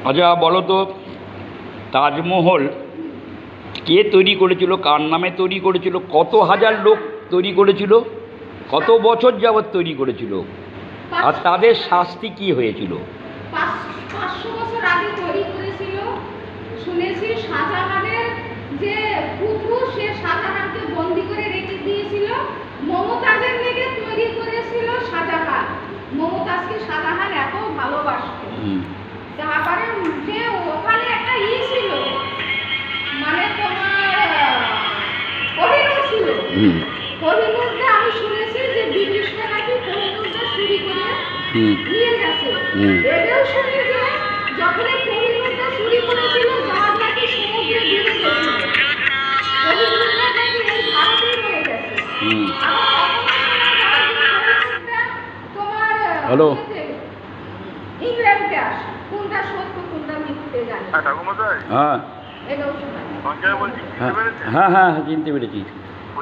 আচ্ছা বলো তো, তাজমহল কে তৈরি করেছিল, কার নামে তৈরি করেছিল, কত হাজার লোক তৈরি করেছিল, কত বছর যাবৎ তৈরি করেছিল, আর তাদের শাস্তি কি হয়েছিল? 500 বছর আগে তৈরি করেছিল। শুনেছি শাহজাহানের যে পুত্র, সে শাহজাহানকে বন্দি করে রেখে দিয়েছিল। মমতাজের লেগে তৈরি করেছিল শাহজাহান। মমতাজকে শাহজাহান এত ভালোবাসত। তারপরে যে ওখানে একটা ছিল, মানে তোমার কোহিনূর ছিল। কোহিনূরটা আমি শুনেছি যে ব্রিটিশরা নাকি কোহিনূরটা চুরি করে নিয়ে গেছে। এটাও শুনি যে যখন কোহিনূরটা চুরি করেছিল, জাহাজ নাকি সমুদ্রে ডুবে গেছিল। কোহিনূরটা নাকি এই ভারতেই রয়ে গেছে। তোমার হ্যালো, ইংল্যান্ডে আসে, কোনটা সত্য কোনটা মিথ্যে জানি। হ্যাঁ এটাও শোনা। হ্যাঁ হ্যাঁ হ্যাঁ চিনতে পেরেছি।